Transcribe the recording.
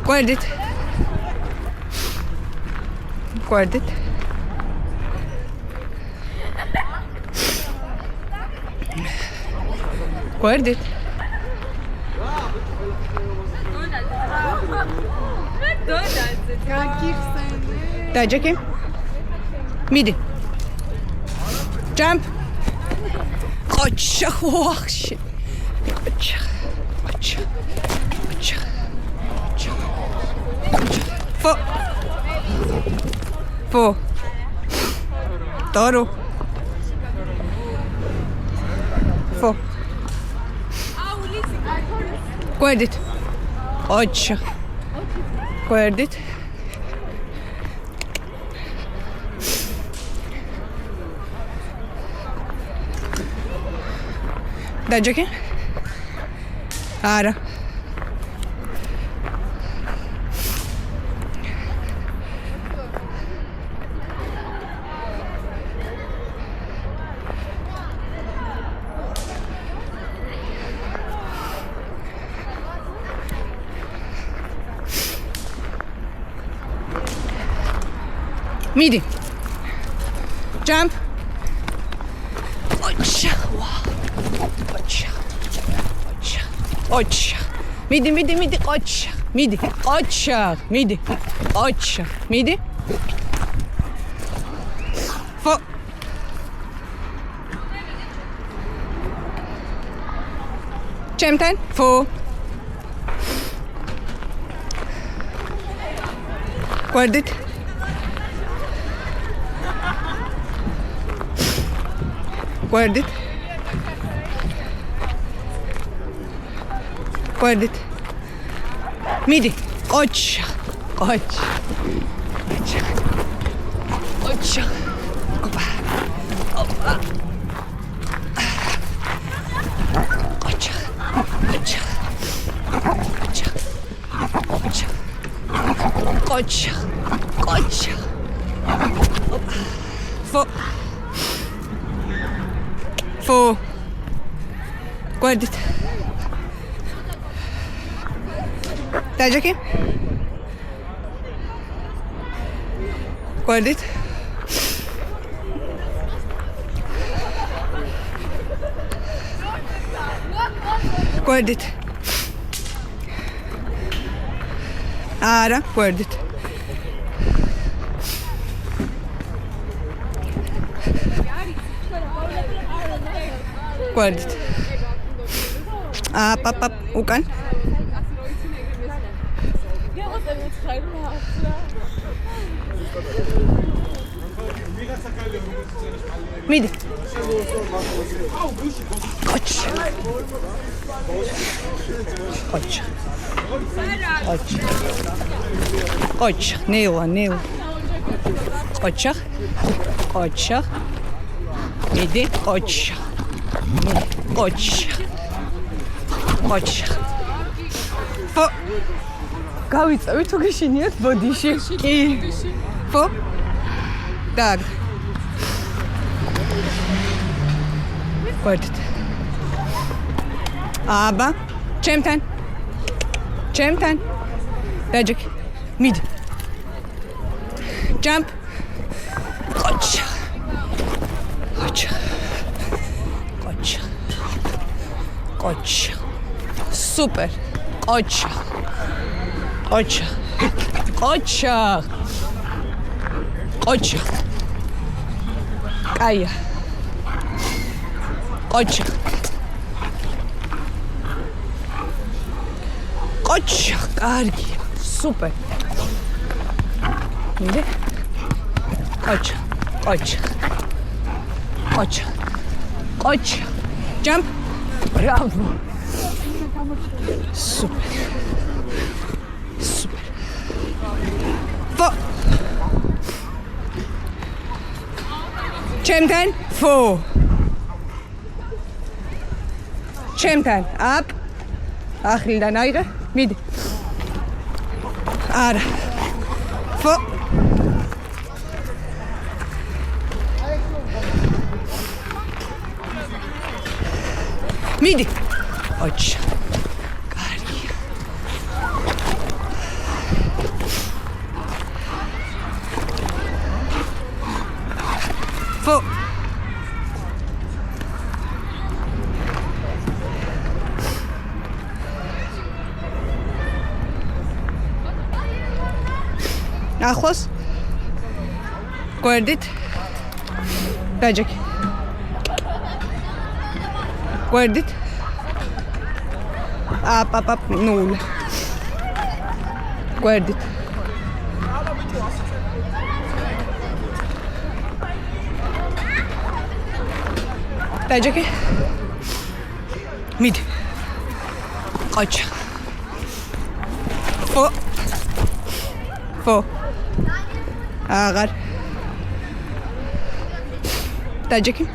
Guardit. Guardit. Guardit. Dajakim. Midi. Jump. Qochaq vaqshi. Qochaq. Qochaq. Qochaq. Qochaq. Fo. Toro. Fo. Guardit. Qochaq. Guardit. Dajakim. Ara. Midi. Jump. Qochaq. Midi. Qochaq. Midi. Qochaq. Midi. Qochaq. Midi. Fo. Çemten. Fo. Guardit. Guardit. Guardit. Midi. Qochaq. Qochaq. Qochaq. Opa. Opa. Qochaq. Qochaq. Qochaq. Qochaq. Qochaq. Qochaq. Opa. Fo. Fo. Guardit. Dajakim. Guardit. Guardit. Ara. Guardit. Guardit. Up. Ukan. Midi. Qochaq. Qochaq. Qochaq. Nil. Qochaq. Qochaq. Midi. Qochaq. Qochaq. Qochaq. Fo. Გავიწევი თუ გიშინიათ ბოდიში. კი. Fo. Dag. Guardit. Aba. Çemten. Dajak. Mid. Jump. Qochaq. Super. Qochaq. Kaya. Qochaq. Kargi. Super. Midi. Qochaq. Jump. Bravo. Super. Fo. Çemten. Fo. Çemten. Up. Akhrildan ayrı. Midi. Ara. Fo. Midi. Qochaq. Კარგი. ახლოს გვერდით დაჯექი გვერდით აპ ნულ გვერდით დაჯექი მიდი ყოჩა ფო აღარ დაჯექი